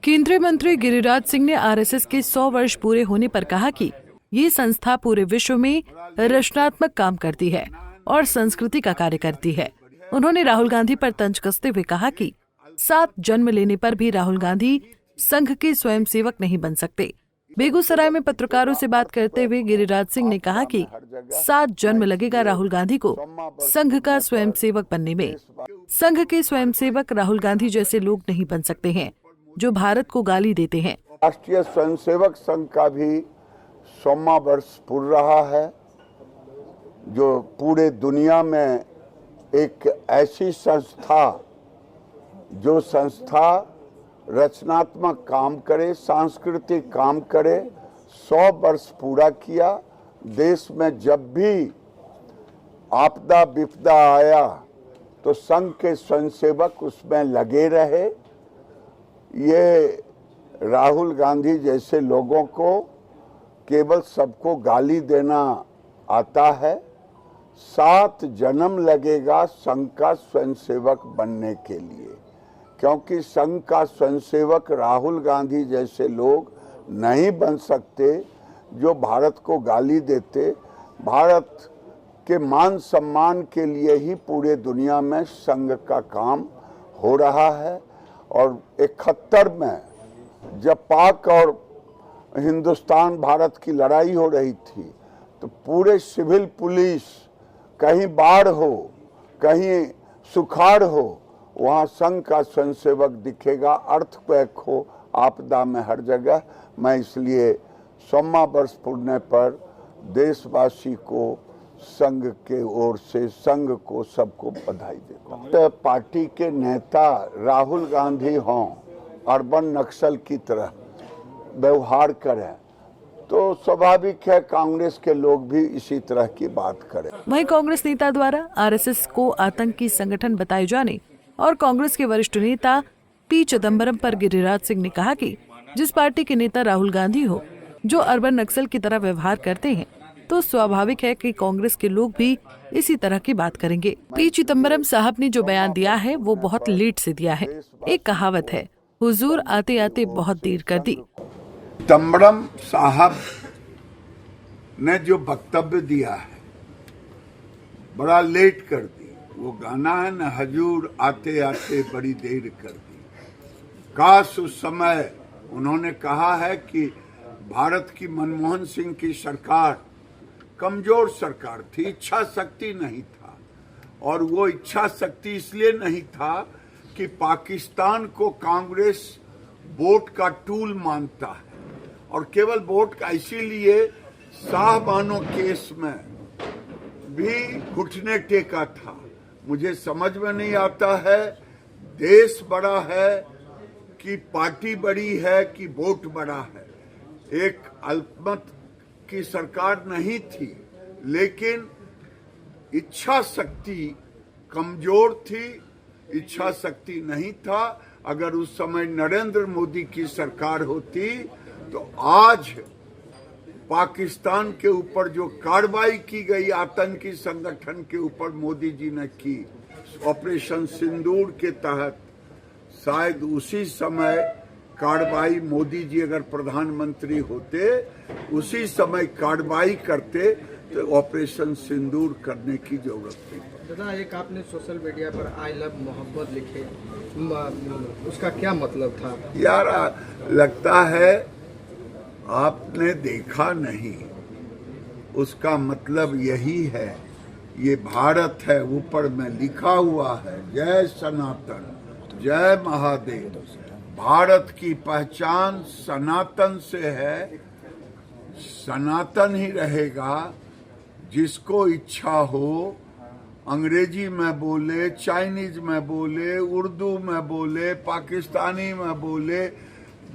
केंद्रीय मंत्री गिरिराज सिंह ने आरएसएस के 100 वर्ष पूरे होने पर कहा कि ये संस्था पूरे विश्व में रचनात्मक काम करती है और संस्कृति का कार्य करती है। उन्होंने राहुल गांधी पर तंज कसते हुए कहा कि 7 जन्म लेने पर भी राहुल गांधी संघ के स्वयंसेवक नहीं बन सकते। बेगूसराय में पत्रकारों से बात करते हुए गिरिराज सिंह ने कहा कि 7 जन्म लगेगा राहुल गांधी को संघ का स्वयंसेवक बनने में। संघ के स्वयंसेवक राहुल गांधी जैसे लोग नहीं बन सकते हैं जो भारत को गाली देते हैं। राष्ट्रीय स्वयंसेवक संघ का भी 100वां वर्ष पूर रहा है, जो पूरे दुनिया में एक ऐसी संस्था जो संस्था रचनात्मक काम करे, सांस्कृतिक काम करे, 100 वर्ष पूरा किया। देश में जब भी आपदा विपदा आया तो संघ के स्वयंसेवक उसमें लगे रहे। ये राहुल गांधी जैसे लोगों को केवल सबको गाली देना आता है। 7 जन्म लगेगा संघ का स्वयंसेवक बनने के लिए, क्योंकि संघ का स्वयंसेवक राहुल गांधी जैसे लोग नहीं बन सकते जो भारत को गाली देते। भारत के मान सम्मान के लिए ही पूरे दुनिया में संघ का काम हो रहा है। और 71 में जब पाक और हिंदुस्तान भारत की लड़ाई हो रही थी तो पूरे सिविल पुलिस, कहीं बाढ़ हो कहीं सुखाड़ हो, वहाँ संघ का स्वयंसेवक दिखेगा। अर्थक्वेक हो, आपदा में, हर जगह। मैं इसलिए 100वां वर्ष पूरने पर देशवासी को संघ के ओर से संघ को सबको बधाई देता हूँ। तो पार्टी के नेता राहुल गांधी हों, अर्बन नक्सल की तरह व्यवहार करें तो स्वाभाविक है कांग्रेस के लोग भी इसी तरह की बात करें। वहीं कांग्रेस नेता द्वारा आरएसएस को आतंकी संगठन बताए जाने और कांग्रेस के वरिष्ठ नेता पी चिदम्बरम पर गिरिराज सिंह ने कहा कि जिस पार्टी के नेता राहुल गांधी हो जो अर्बन नक्सल की तरह व्यवहार करते हैं तो स्वाभाविक है कि कांग्रेस के लोग भी इसी तरह की बात करेंगे। पी चिदम्बरम साहब ने जो बयान दिया है वो बहुत लेट से दिया है। एक कहावत है, हुजूर आते आते बहुत देर कर दी। चिदम्बरम साहब ने जो वक्तव्य दिया है बड़ा लेट कर दी। वो गाना है न, हजूर आते आते बड़ी देर कर दी। काश उस समय उन्होंने कहा है कि भारत की मनमोहन सिंह की सरकार कमजोर सरकार थी, इच्छा शक्ति नहीं था। और वो इच्छा शक्ति इसलिए नहीं था कि पाकिस्तान को कांग्रेस वोट का टूल मानता है, और केवल वोट का, इसीलिए शाहबानो केस में भी घुटने टेका था। मुझे समझ में नहीं आता है देश बड़ा है कि पार्टी बड़ी है कि वोट बड़ा है। एक अल्पमत की सरकार नहीं थी, लेकिन इच्छा शक्ति कमजोर थी, इच्छा शक्ति नहीं था। अगर उस समय नरेंद्र मोदी की सरकार होती तो आज पाकिस्तान के ऊपर जो कार्रवाई की गई आतंकी संगठन के ऊपर मोदी जी ने की ऑपरेशन सिंदूर के तहत, शायद उसी समय कार्रवाई मोदी जी अगर प्रधानमंत्री होते उसी समय कार्रवाई करते तो ऑपरेशन सिंदूर करने की जरूरत थी। दादा, एक आपने सोशल मीडिया पर आई लव मोहब्बत लिखे, उसका क्या मतलब था? यार लगता है आपने देखा नहीं। उसका मतलब यही है, ये भारत है, ऊपर में लिखा हुआ है जय सनातन जय महादेव। भारत की पहचान सनातन से है, सनातन ही रहेगा। जिसको इच्छा हो अंग्रेजी में बोले, चाइनीज में बोले, उर्दू में बोले, पाकिस्तानी में बोले,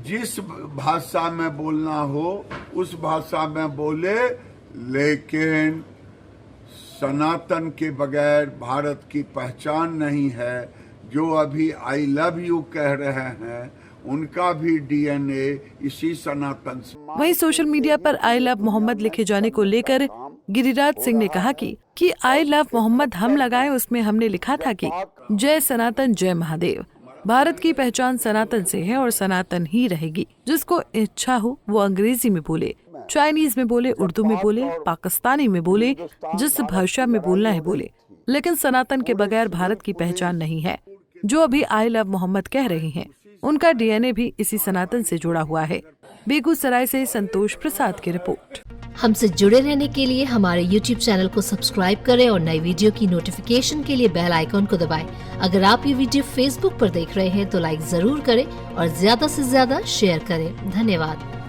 जिस भाषा में बोलना हो उस भाषा में बोले, लेकिन सनातन के बगैर भारत की पहचान नहीं है। जो अभी आई लव यू कह रहे हैं उनका भी डीएनए इसी सनातन से। वहीं सोशल मीडिया पर आई लव मोहम्मद लिखे जाने को लेकर गिरिराज सिंह ने कहा कि आई लव मोहम्मद हम लगाए, उसमें हमने लिखा था कि जय सनातन जय महादेव। भारत की पहचान सनातन से है और सनातन ही रहेगी। जिसको इच्छा हो वो अंग्रेजी में बोले, चाइनीज में बोले, उर्दू में बोले, पाकिस्तानी में बोले, जिस भाषा में बोलना है बोले, लेकिन सनातन के बगैर भारत की पहचान नहीं है। जो अभी आई लव मोहम्मद कह रहे हैं, उनका डीएनए भी इसी सनातन से जुड़ा हुआ है। बेगूसराय से संतोष प्रसाद की रिपोर्ट। हमसे जुड़े रहने के लिए हमारे YouTube चैनल को सब्सक्राइब करें और नई वीडियो की नोटिफिकेशन के लिए बेल आइकॉन को दबाएं। अगर आप ये वीडियो Facebook पर देख रहे हैं तो लाइक जरूर करें और ज्यादा से ज्यादा शेयर करें। धन्यवाद।